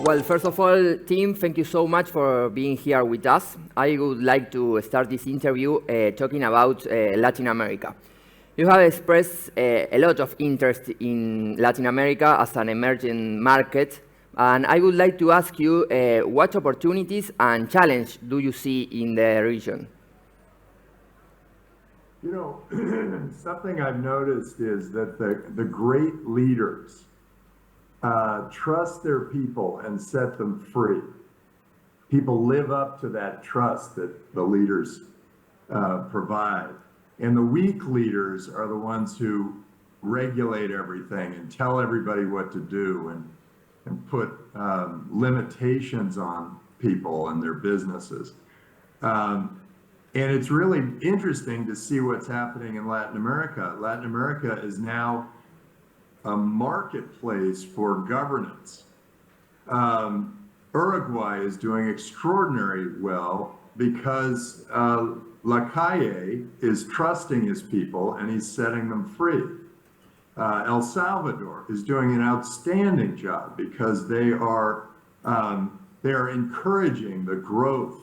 Well, first of all, Tim, thank you so much for being here with us. I would like to start this interview talking about Latin America. You have expressed a lot of interest in Latin America as an emerging market, and I would like to ask you what opportunities and challenges do you see in the region? You know, something I've noticed is that the great leaders trust their people and set them free. People live up to that trust that the leaders provide. And the weak leaders are the ones who regulate everything and tell everybody what to do and put limitations on people and their businesses. And it's really interesting to see what's happening in Latin America. Latin America is now a marketplace for governance. Uruguay is doing extraordinarily well because Lacalle is trusting his people and he's setting them free. El Salvador is doing an outstanding job because they are encouraging the growth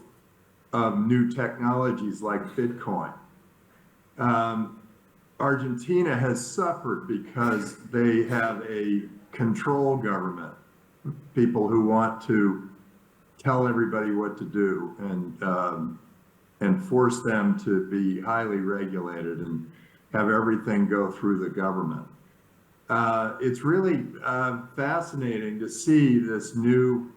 of new technologies like Bitcoin. Argentina has suffered because they have a control government, people who want to tell everybody what to do and force them to be highly regulated and have everything go through the government. It's really fascinating to see this new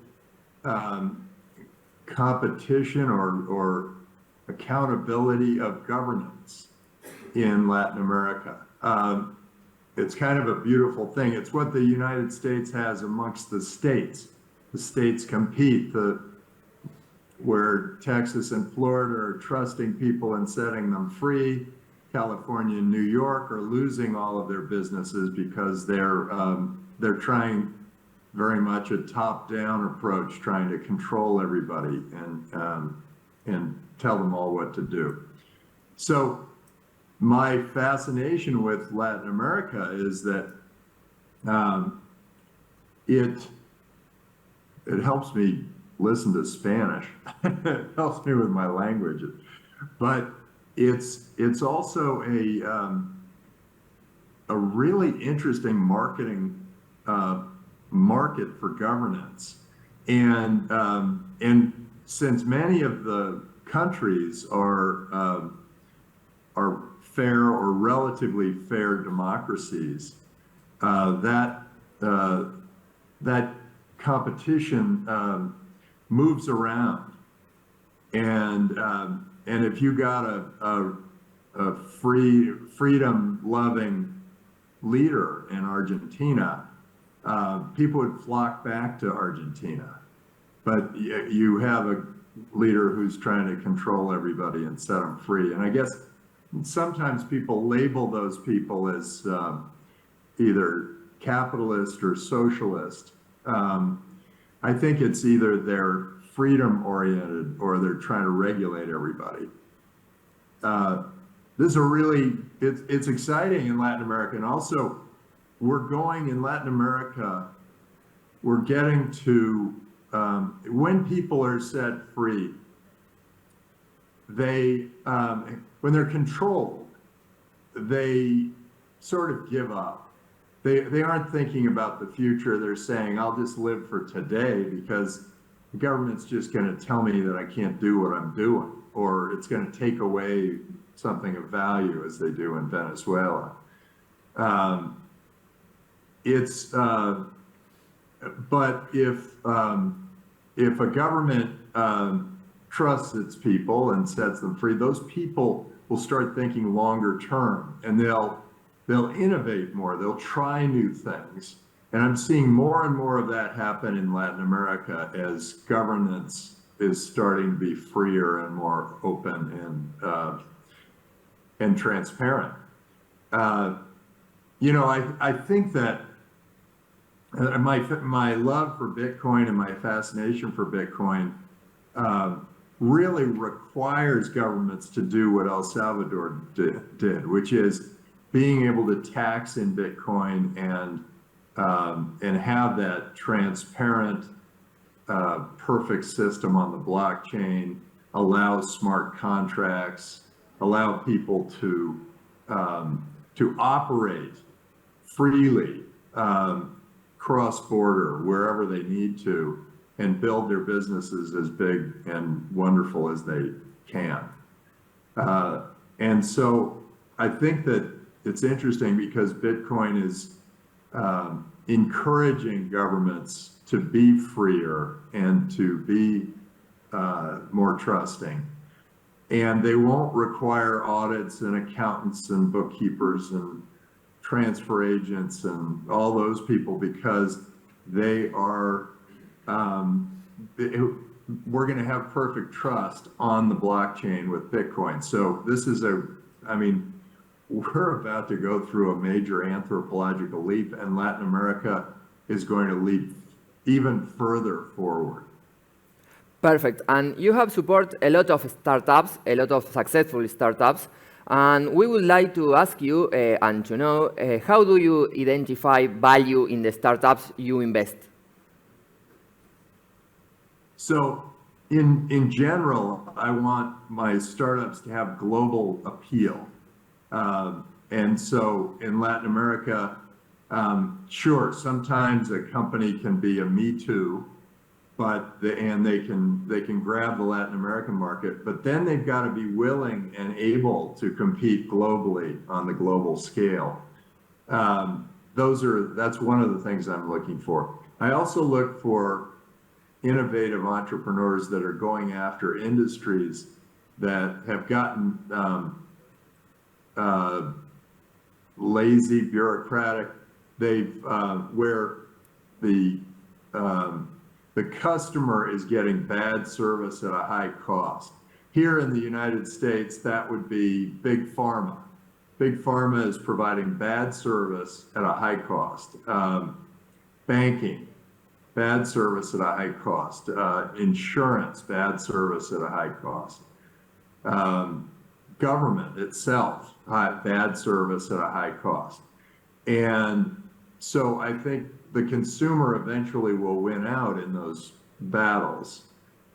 competition or accountability of governance in Latin America. It's kind of a beautiful thing. It's what the United States has amongst the states. The states compete, where Texas and Florida are trusting people and setting them free. California and New York are losing all of their businesses because they're trying very much a top-down approach, trying to control everybody and tell them all what to do. So my fascination with Latin America is that it helps me listen to Spanish. It helps me with my language, but it's also a really interesting market for governance, and since many of the countries are fair or relatively fair democracies, that competition moves around, and if you got a freedom-loving leader in Argentina, people would flock back to Argentina. But you have a leader who's trying to control everybody and set them free. And I guess sometimes people label those people as either capitalist or socialist. I think it's either they're freedom-oriented or they're trying to regulate everybody. This is it's exciting in Latin America. And also, we're going in Latin America, we're getting to, when people are set free, they, when they're controlled, they sort of give up. They aren't thinking about the future. They're saying, I'll just live for today because the government's just going to tell me that I can't do what I'm doing, or it's going to take away something of value, as they do in Venezuela. But if a government trusts its people and sets them free, those people will start thinking longer term, and they'll innovate more. They'll try new things. And I'm seeing more and more of that happen in Latin America as governance is starting to be freer and more open and transparent. You know, I think that my love for Bitcoin and my fascination for Bitcoin really requires governments to do what El Salvador did, which is being able to tax in Bitcoin and have that transparent perfect system on the blockchain, allow smart contracts, allow people to operate freely, cross-border, wherever they need to, and build their businesses as big and wonderful as they can. And so I think that it's interesting because Bitcoin is encouraging governments to be freer and to be more trusting. And they won't require audits and accountants and bookkeepers and transfer agents and all those people because they are, we're going to have perfect trust on the blockchain with Bitcoin. So this is we're about to go through a major anthropological leap, and Latin America is going to leap even further forward. Perfect. And you have supported a lot of startups, a lot of successful startups. And we would like to ask you and to know, how do you identify value in the startups you invest? So in general, I want my startups to have global appeal. And so in Latin America, sure, sometimes a company can be a me too, but they can grab the Latin American market, but then they've got to be willing and able to compete globally on the global scale. That's one of the things I'm looking for. I also look for innovative entrepreneurs that are going after industries that have gotten lazy, bureaucratic. Where the customer is getting bad service at a high cost. Here in the United States, that would be big pharma. Big pharma is providing bad service at a high cost. Banking, bad service at a high cost. Insurance, bad service at a high cost. Government itself, bad service at a high cost. And so I think the consumer eventually will win out in those battles.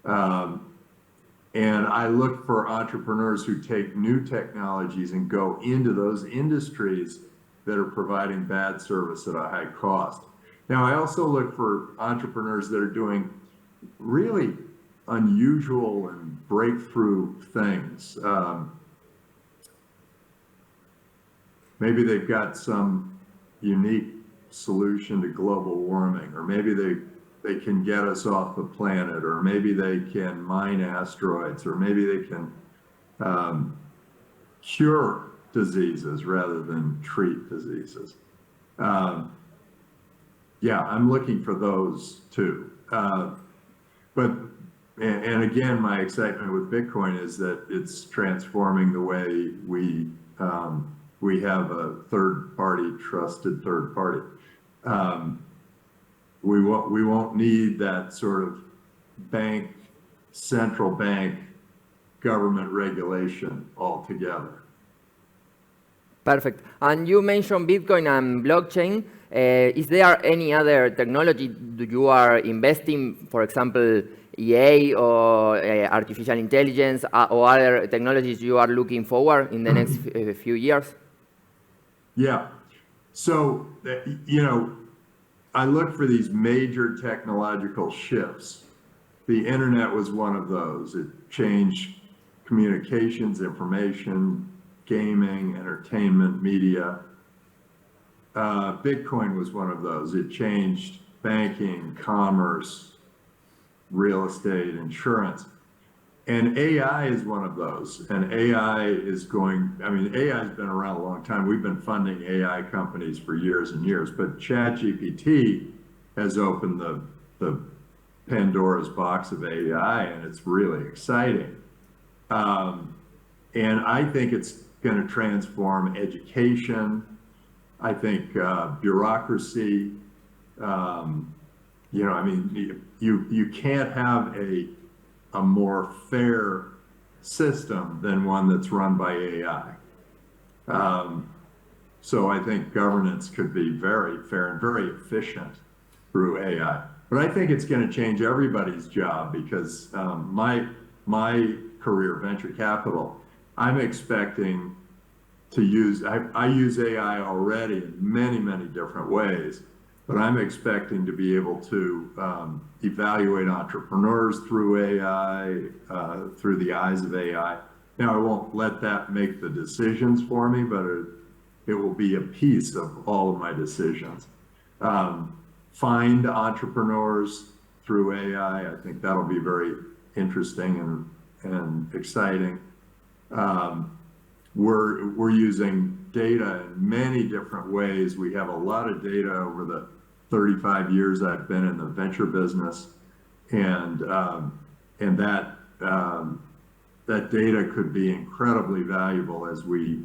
And I look for entrepreneurs who take new technologies and go into those industries that are providing bad service at a high cost. Now, I also look for entrepreneurs that are doing really unusual and breakthrough things. Maybe they've got some unique solution to global warming, or maybe they can get us off the planet, or maybe they can mine asteroids, or maybe they can cure diseases rather than treat diseases. Yeah, I'm looking for those too. And again, my excitement with Bitcoin is that it's transforming the way we have a trusted third party. We won't need that sort of central bank government regulation altogether. Perfect. And you mentioned Bitcoin and blockchain. Is there any other technology that you are investing, for example, EA or artificial intelligence, or other technologies you are looking forward in the next few years? Yeah. So, I look for these major technological shifts. The internet was one of those. It changed communications, information, gaming, entertainment, media. Bitcoin was one of those. It changed banking, commerce, real estate, insurance. And AI is one of those. And AI has been around a long time. We've been funding AI companies for years and years, but ChatGPT has opened the Pandora's box of AI, and it's really exciting. And I think it's going to transform education. I think bureaucracy. You can't have a more fair system than one that's run by AI. So I think governance could be very fair and very efficient through AI. But I think it's going to change everybody's job because my career, venture capital, I'm expecting to use, I use AI already in many different ways, but I'm expecting to be able to evaluate entrepreneurs through AI, through the eyes of AI. Now, I won't let that make the decisions for me, but it will be a piece of all of my decisions. Find entrepreneurs through AI. I think that'll be very interesting and exciting. We're using data in many different ways. We have a lot of data over the 35 years I've been in the venture business, and that data could be incredibly valuable as we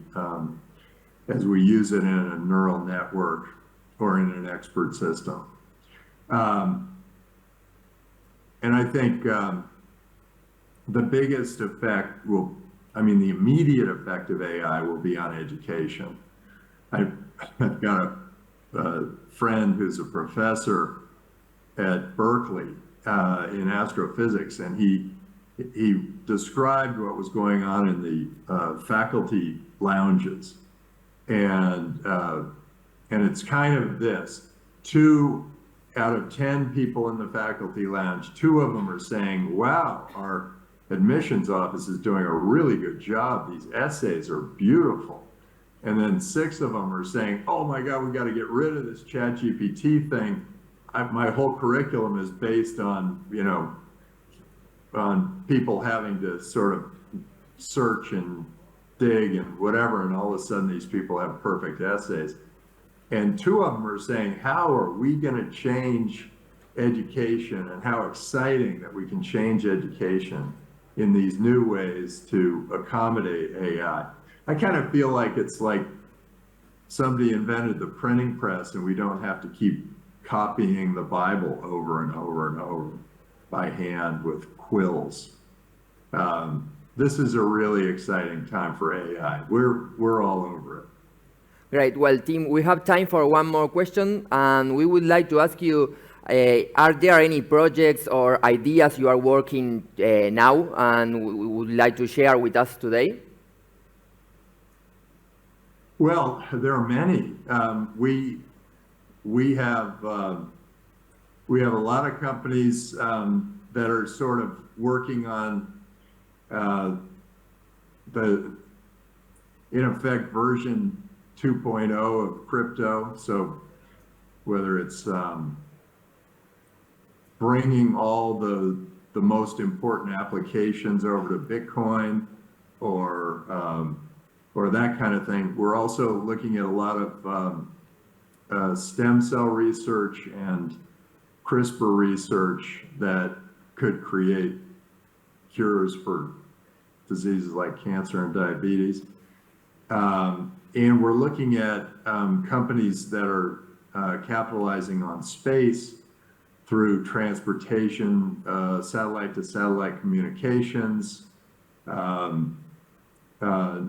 use it in a neural network or in an expert system. And I think the biggest effect will, the immediate effect of AI will be on education. I've got a friend who's a professor at Berkeley in astrophysics, and he described what was going on in the faculty lounges. And it's kind of this: 2 out of 10 people in the faculty lounge, 2 of them are saying, wow, our admissions office is doing a really good job. These essays are beautiful. And then 6 of them are saying, oh my God, we got to get rid of this ChatGPT thing. My whole curriculum is based on, on people having to sort of search and dig and whatever, and all of a sudden these people have perfect essays. And 2 of them are saying, how are we going to change education, and how exciting that we can change education in these new ways to accommodate AI. I kind of feel like it's like somebody invented the printing press and we don't have to keep copying the Bible over and over and over by hand with quills. This is a really exciting time for AI. We're all over it. Great. Well, Tim, we have time for one more question, and we would like to ask you, are there any projects or ideas you are working now and we would like to share with us today? Well, there are many. We have a lot of companies that are sort of working on in effect, version 2.0 of crypto. So whether it's bringing all the most important applications over to Bitcoin or that kind of thing. We're also looking at a lot of stem cell research and CRISPR research that could create cures for diseases like cancer and diabetes. And we're looking at companies that are capitalizing on space through transportation, satellite to satellite communications,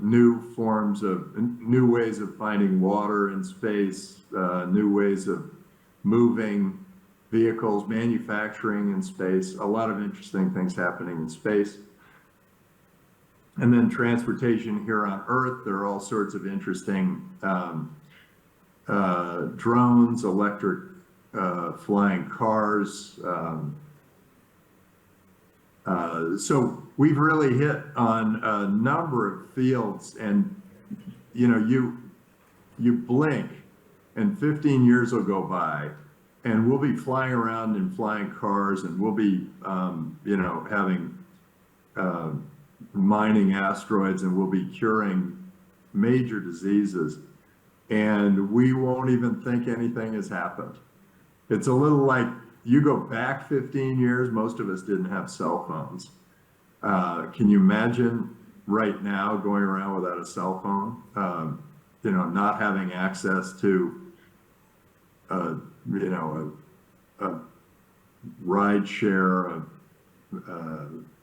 new ways of finding water in space, new ways of moving vehicles, manufacturing in space, a lot of interesting things happening in space. And then transportation here on Earth, there are all sorts of interesting drones, electric flying cars. So we've really hit on a number of fields, and you blink and 15 years will go by and we'll be flying around in flying cars, and we'll be having mining asteroids, and we'll be curing major diseases, and we won't even think anything has happened. It's a little like, you go back 15 years, most of us didn't have cell phones. Can you imagine right now going around without a cell phone? Not having access to a ride share,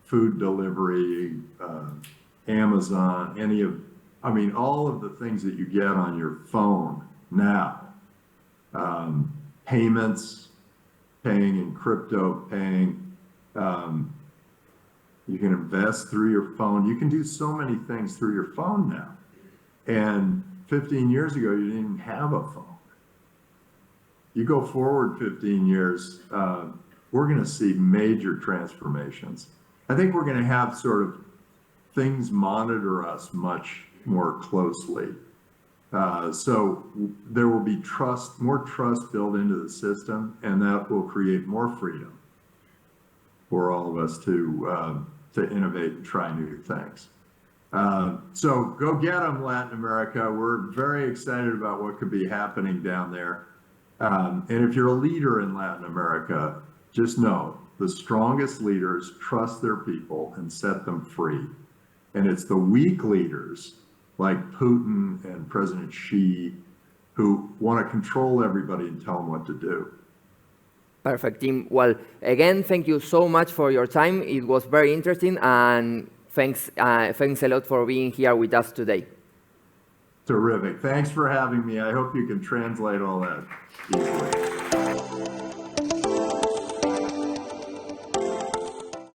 food delivery, Amazon, all of the things that you get on your phone now, payments, paying in crypto, you can invest through your phone. You can do so many things through your phone now. And 15 years ago, you didn't even have a phone. You go forward 15 years, we're going to see major transformations. I think we're going to have sort of things monitor us much more closely. So there will be more trust built into the system, and that will create more freedom for all of us to innovate and try new things. So go get them, Latin America. We're very excited about what could be happening down there. And if you're a leader in Latin America, just know the strongest leaders trust their people and set them free. And it's the weak leaders like Putin and President Xi who want to control everybody and tell them what to do. Perfect, Tim. Well, again, thank you so much for your time. It was very interesting, and thanks a lot for being here with us today. Terrific. Thanks for having me. I hope you can translate all that easily.